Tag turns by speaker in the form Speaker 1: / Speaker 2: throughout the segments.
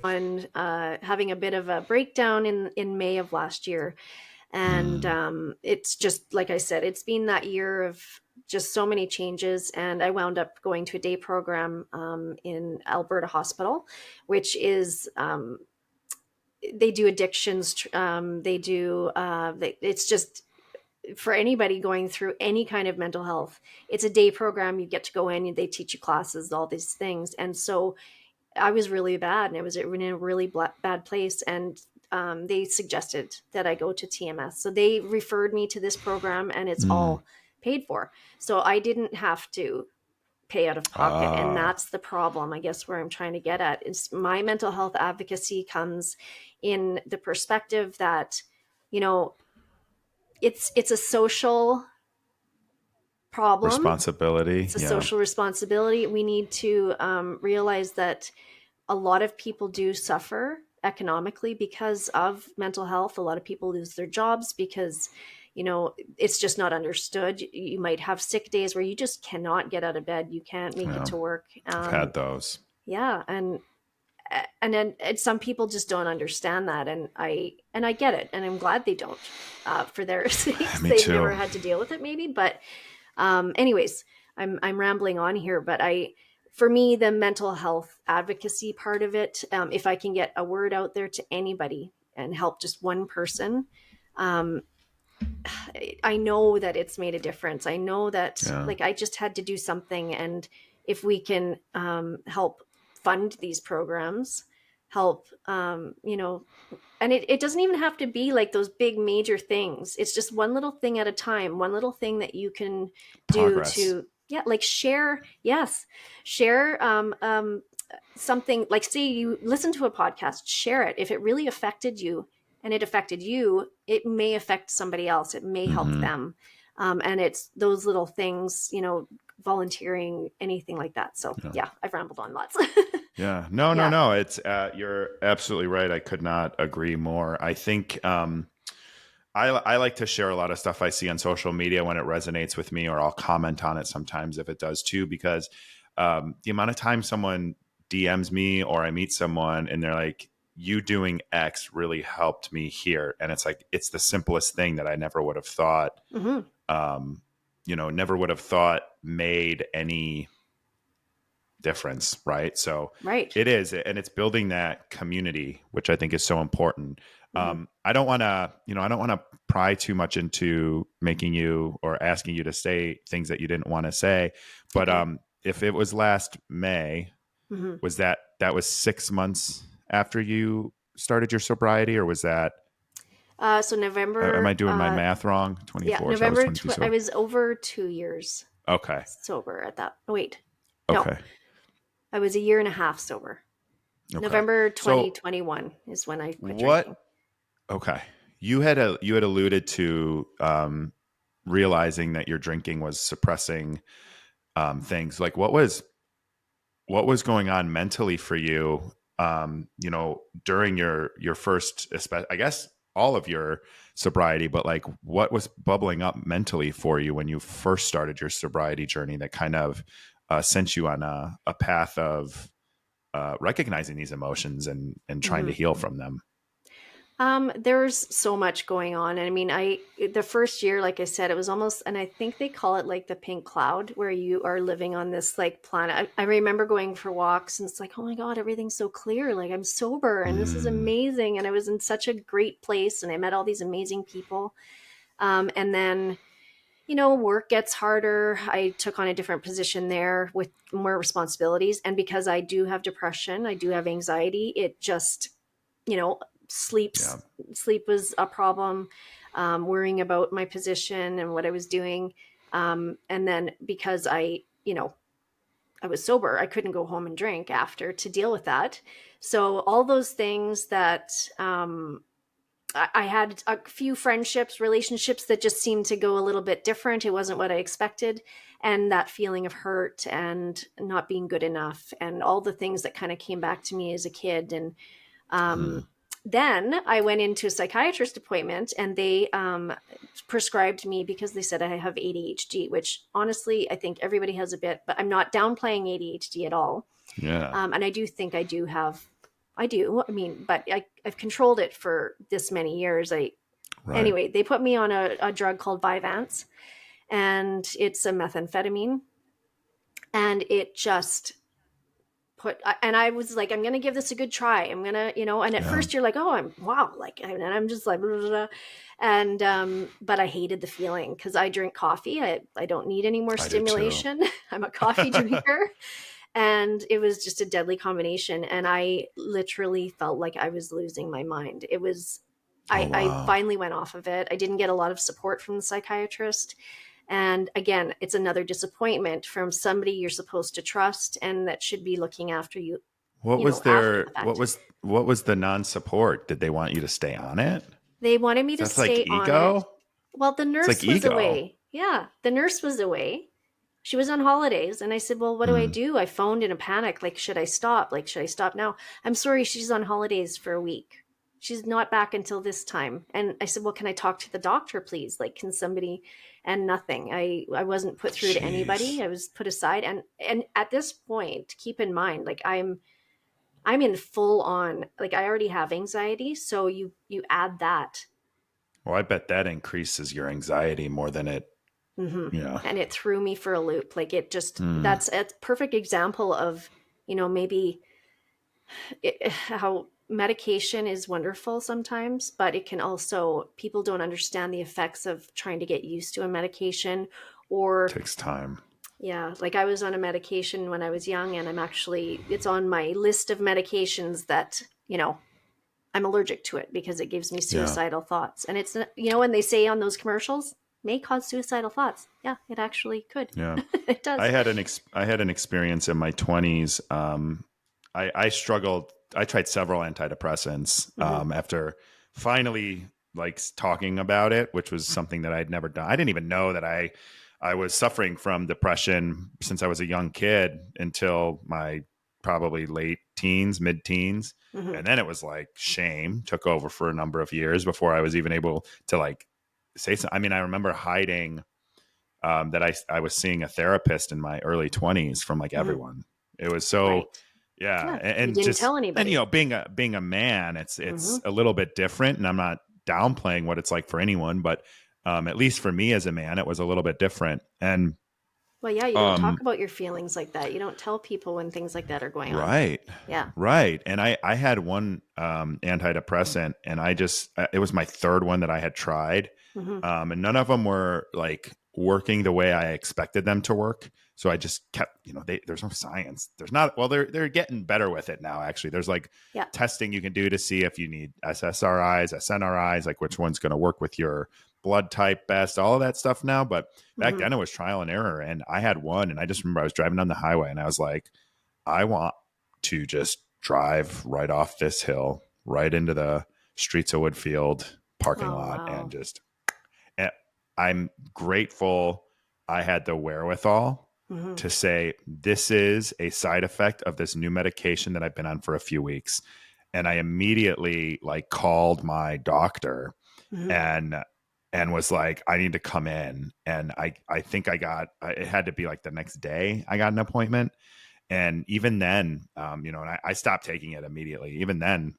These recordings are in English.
Speaker 1: on having a bit of a breakdown in May of last year. And
Speaker 2: Mm,
Speaker 1: it's just, like I said, it's been that year of just so many changes. And I wound up going to a day program in Alberta Hospital, which is, they do addictions. They do, it's just for anybody going through any kind of mental health. It's a day program. You get to go in, they teach you classes, all these things. And so I was really bad, and it was in a really bad place. And they suggested that I go to TMS. So they referred me to this program, and it's
Speaker 2: mm.
Speaker 1: all paid for. So I didn't have to pay out of pocket. And
Speaker 2: Ah,
Speaker 1: that's the problem, I guess, where I'm trying to get at is my mental health advocacy comes in the perspective that, you know, it's a social problem.
Speaker 2: responsibility.
Speaker 1: It's a
Speaker 2: Yeah.
Speaker 1: social responsibility. We need to realize that a lot of people do suffer economically because of mental health. A lot of people lose their jobs because, it's just not understood. You might have sick days where you just cannot get out of bed. You can't make it
Speaker 2: Yeah.
Speaker 1: to work.
Speaker 2: I've had those.
Speaker 1: Yeah, and then some people just don't understand that, and I get it, and I'm glad they don't, for their sakes.
Speaker 2: Me
Speaker 1: They've
Speaker 2: too.
Speaker 1: never had to deal with it, maybe, but anyways, I'm rambling on here, but for me, the mental health advocacy part of it, if I can get a word out there to anybody and help just one person, um, I know that it's made a difference. I know that,
Speaker 2: Yeah.
Speaker 1: like, I just had to do something, and if we can help fund these programs, help, and it doesn't even have to be like those big major things. It's just one little thing at a time, one little thing that you can do
Speaker 2: Progress.
Speaker 1: to, yeah, like share. Yes, share something. Like, say you listen to a podcast, share it. If it really affected you and it affected you, it may affect somebody else. It may help
Speaker 2: Hmm.
Speaker 1: them. And it's those little things, volunteering, anything like that. So
Speaker 2: Yeah.
Speaker 1: yeah, I've rambled on lots.
Speaker 2: Yeah. No, no,
Speaker 1: Yeah.
Speaker 2: no. It's you're absolutely right. I could not agree more. I think I like to share a lot of stuff I see on social media when it resonates with me, or I'll comment on it sometimes if it does too, because the amount of time someone DMs me or I meet someone and they're like, you doing X really helped me here. And it's like, it's the simplest thing that I never would have thought,
Speaker 1: Hmm.
Speaker 2: um, never would have thought made any difference, right? So
Speaker 1: Right.
Speaker 2: it is, and it's building that community, which I think is so important.
Speaker 1: Hmm.
Speaker 2: I don't want to, I don't want to pry too much into making you or asking you to say things that you didn't want to say, but
Speaker 1: Okay.
Speaker 2: if it was last May,
Speaker 1: Hmm.
Speaker 2: was that was 6 months after you started your sobriety, or was that?
Speaker 1: So
Speaker 2: Am I
Speaker 1: November,
Speaker 2: doing my math wrong?
Speaker 1: yeah,
Speaker 2: 24, so I was 22.
Speaker 1: I
Speaker 2: So
Speaker 1: was over 2 years
Speaker 2: okay,
Speaker 1: sober at that. Oh, wait, no,
Speaker 2: okay,
Speaker 1: I was a year and a half sober.
Speaker 2: okay.
Speaker 1: November
Speaker 2: So
Speaker 1: 2021 is when I quit drinking.
Speaker 2: what? Okay. You had alluded to realizing that your drinking was suppressing things. Like what was going on mentally for you? During your first, I guess all of your sobriety, but like what was bubbling up mentally for you when you first started your sobriety journey that kind of sent you on a path of recognizing these emotions and trying to
Speaker 1: Hmm.
Speaker 2: heal from them?
Speaker 1: There's so much going on. And I mean, the first year, like I said, it was almost, and I think they call it like the pink cloud, where you are living on this like planet. I remember going for walks, and it's like, oh my God, everything's so clear. Like, I'm sober and this is
Speaker 2: Mm,
Speaker 1: amazing. And I was in such a great place, and I met all these amazing people. And then, work gets harder. I took on a different position there with more responsibilities. And because I do have depression, I do have anxiety, it just, you know,
Speaker 2: yeah.
Speaker 1: sleep was a problem, worrying about my position and what I was doing. And then because I was sober, I couldn't go home and drink after to deal with that. So all those things that, I had a few friendships, relationships that just seemed to go a little bit different. It wasn't what I expected. And that feeling of hurt and not being good enough, and all the things that kind of came back to me as a kid. And
Speaker 2: Mm,
Speaker 1: um, then I went into a psychiatrist appointment, and they prescribed me because they said I have ADHD, which honestly, I think everybody has a bit, but I'm not downplaying ADHD at all.
Speaker 2: yeah.
Speaker 1: And I do think I do have I do. I mean, but I've controlled it for this many years.
Speaker 2: Right.
Speaker 1: Anyway, they put me on a drug called Vyvanse, and it's a methamphetamine, and it just and I was like, I'm gonna give this a good try. I'm gonna, and at
Speaker 2: Yeah.
Speaker 1: first you're like, oh, I'm wow, like, and I'm just like, blah, blah, blah. And but I hated the feeling because I drink coffee. I don't need any more
Speaker 2: I do too.
Speaker 1: stimulation. I'm a coffee drinker, and it was just a deadly combination. And I literally felt like I was losing my mind. It was.
Speaker 2: Oh,
Speaker 1: I
Speaker 2: wow.
Speaker 1: finally went off of it. I didn't get a lot of support from the psychiatrist. And again, it's another disappointment from somebody you're supposed to trust and that should be looking after you, after the fact.
Speaker 2: What was the non-support? Did they want you to stay on it?
Speaker 1: They wanted me to
Speaker 2: That's like
Speaker 1: stay on it.
Speaker 2: ego.
Speaker 1: Well, the
Speaker 2: It's like
Speaker 1: nurse was
Speaker 2: ego.
Speaker 1: away. Yeah, the nurse was away. She was on holidays. And I said, well, what do I
Speaker 2: Mm.
Speaker 1: do? I phoned in a panic. Like, should I stop? Like, should I stop now? I'm sorry, she's on holidays for a week. She's not back until this time. And I said, well, can I talk to the doctor, please? Like, can somebody? And nothing. I wasn't put through to anybody.
Speaker 2: Jeez.
Speaker 1: I was put aside. And at this point, keep in mind, like I'm in full on, like I already have anxiety. So you add that.
Speaker 2: Well, I bet that increases your anxiety more than it,
Speaker 1: Hmm.
Speaker 2: yeah.
Speaker 1: And it threw me for a loop. Like it just,
Speaker 2: Mm.
Speaker 1: that's a perfect example of, maybe how medication is wonderful sometimes, but it can also, people don't understand the effects of trying to get used to a medication. Or,
Speaker 2: Takes time.
Speaker 1: yeah, like I was on a medication when I was young, and it's on my list of medications that, I'm allergic to it because it gives me
Speaker 2: Yeah.
Speaker 1: suicidal thoughts. And it's, when they say on those commercials, may cause suicidal thoughts. Yeah, it actually could.
Speaker 2: Yeah.
Speaker 1: It does.
Speaker 2: I had an experience in my 20s. I struggled. I tried several antidepressants
Speaker 1: Hmm.
Speaker 2: after finally like talking about it, which was something that I'd never done. I didn't even know that I was suffering from depression since I was a young kid until my probably late teens, mid teens.
Speaker 1: Hmm.
Speaker 2: And then it was like shame took over for a number of years before I was even able to like say something. I mean, I remember hiding that I was seeing a therapist in my early 20s from like
Speaker 1: Hmm.
Speaker 2: everyone. It was so,
Speaker 1: Right.
Speaker 2: yeah,
Speaker 1: Yeah. You
Speaker 2: and
Speaker 1: didn't
Speaker 2: just
Speaker 1: tell
Speaker 2: and
Speaker 1: anybody.
Speaker 2: being a man,
Speaker 1: Hmm.
Speaker 2: it's a little bit different, and I'm not downplaying what it's like for anyone, but at least for me as a man, it was a little bit different. And
Speaker 1: Well, yeah, you don't talk
Speaker 2: um,
Speaker 1: about your feelings like that. You don't tell people when things like that are going on.
Speaker 2: right,
Speaker 1: Yeah.
Speaker 2: right, and I had one antidepressant, and I just it was my third one that I had tried,
Speaker 1: Hmm.
Speaker 2: and none of them were like working the way I expected them to work. So I just kept, there's no science. There's not. Well, they're getting better with it now. Actually, there's like
Speaker 1: Yeah.
Speaker 2: testing you can do to see if you need SSRIs, SNRIs, like which one's going to work with your blood type best, all of that stuff now. But back
Speaker 1: Hmm.
Speaker 2: then it was trial and error, and I had one, and I just remember I was driving down the highway, and I was like, I want to just drive right off this hill, right into the streets of Woodfield parking
Speaker 1: Oh,
Speaker 2: lot, and
Speaker 1: wow.
Speaker 2: just and I'm grateful I had the wherewithal
Speaker 1: Hmm.
Speaker 2: to say, this is a side effect of this new medication that I've been on for a few weeks. And I immediately like called my doctor
Speaker 1: Hmm.
Speaker 2: and was like, I need to come in. And I think it had to be like the next day I got an appointment. And even then, and I stopped taking it immediately. Even then,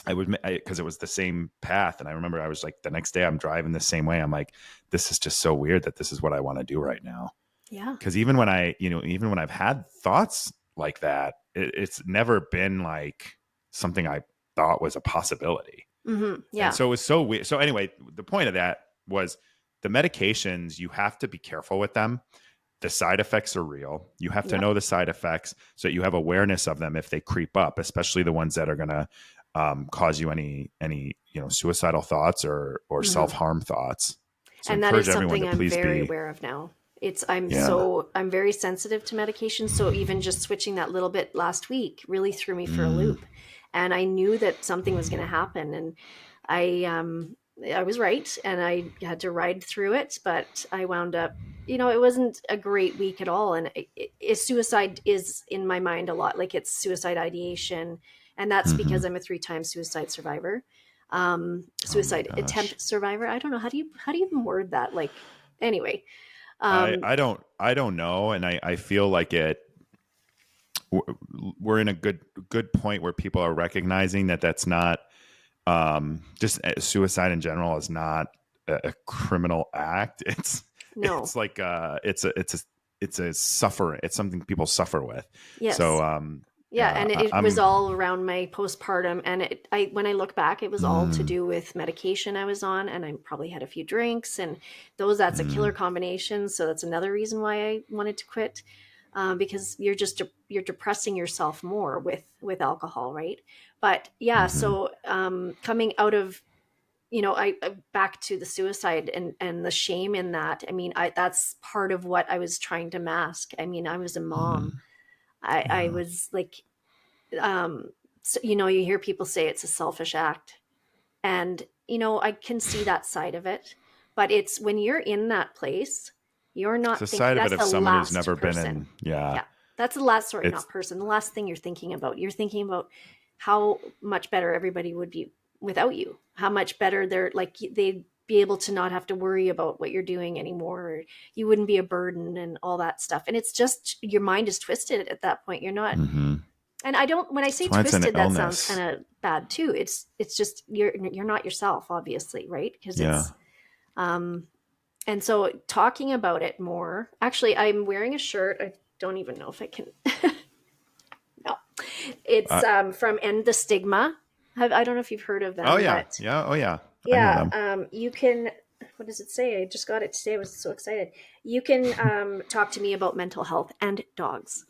Speaker 2: I would, because it was the same path. And I remember I was like, the next day I'm driving the same way. I'm like, this is just so weird that this is what I want to do right now.
Speaker 1: Yeah.
Speaker 2: Because even when even when I've had thoughts like that, it's never been like something I thought was a possibility.
Speaker 1: Hmm.
Speaker 2: And
Speaker 1: Yeah.
Speaker 2: so it was so weird. So anyway, the point of that was the medications, you have to be careful with them. The side effects are real. You have to
Speaker 1: Yep.
Speaker 2: know the side effects so that you have awareness of them if they creep up, especially the ones that are going to cause you any suicidal thoughts or self
Speaker 1: Hmm.
Speaker 2: harm thoughts. So
Speaker 1: And that
Speaker 2: encourage
Speaker 1: is
Speaker 2: everyone
Speaker 1: something
Speaker 2: to
Speaker 1: I'm
Speaker 2: please
Speaker 1: very
Speaker 2: be,
Speaker 1: aware of now.
Speaker 2: yeah.
Speaker 1: I'm very sensitive to medication. So even just switching that little bit last week really threw me for a
Speaker 2: Mm,
Speaker 1: loop. And I knew that something was going to happen. And I was right, and I had to ride through it, but I wound up, it wasn't a great week at all. And suicide is in my mind a lot. Like it's suicide ideation. And that's
Speaker 2: hmm.
Speaker 1: because I'm a 3-time suicide survivor,
Speaker 2: Oh my
Speaker 1: suicide
Speaker 2: gosh.
Speaker 1: attempt survivor. I don't know. How do you even word that? Like, anyway. Um,
Speaker 2: I don't know. And I feel like we're in a good point where people are recognizing that that's not just suicide in general is not a criminal act.
Speaker 1: No.
Speaker 2: It's like it's a suffer. It's something people suffer with. So
Speaker 1: Yes. Yeah,
Speaker 2: yeah,
Speaker 1: and it was all around my postpartum, and I when I look back, it was all to
Speaker 2: mm,
Speaker 1: do with medication I was on, and I probably had a few drinks, and that's a killer
Speaker 2: mm,
Speaker 1: combination. So that's another reason why I wanted to quit, because you're depressing yourself more with alcohol, right? But yeah,
Speaker 2: mm-hmm,
Speaker 1: so coming out of back to the suicide and the shame in that. I mean, I that's part of what I was trying to mask. I mean, I was a
Speaker 2: mm-hmm,
Speaker 1: mom. I
Speaker 2: yeah,
Speaker 1: was like, so, you hear people say it's a selfish act, and I can see that side of it, but it's when you're in that place, you're
Speaker 2: it's a
Speaker 1: not thinking.
Speaker 2: side of it
Speaker 1: That's
Speaker 2: of
Speaker 1: the
Speaker 2: someone who's
Speaker 1: last
Speaker 2: never been
Speaker 1: person.
Speaker 2: in. Yeah,
Speaker 1: Yeah, that's the last. Sorry,
Speaker 2: it's
Speaker 1: not person. The last thing you're thinking about. You're thinking about how much better everybody would be without you. How much better they're like they'd be able to not have to worry about what you're doing anymore. Or you wouldn't be a burden and all that stuff. And it's just your mind is twisted at that point. You're not.
Speaker 2: mm-hmm.
Speaker 1: And I don't. When I say
Speaker 2: That's why it's an
Speaker 1: twisted, that sounds kind
Speaker 2: illness.
Speaker 1: of bad too. It's just you're not yourself, obviously, right? Because
Speaker 2: Yeah.
Speaker 1: it's um and so talking about it more. Actually, I'm wearing a shirt. I don't even know if I can. No, it's
Speaker 2: Uh,
Speaker 1: from End the Stigma. I don't know if you've heard of
Speaker 2: oh
Speaker 1: them,
Speaker 2: yeah.
Speaker 1: but
Speaker 2: Yeah. Oh yeah. I know
Speaker 1: yeah,
Speaker 2: them.
Speaker 1: you can. What does it say? I just got it today. I was so excited. You can talk to me about mental health and dogs.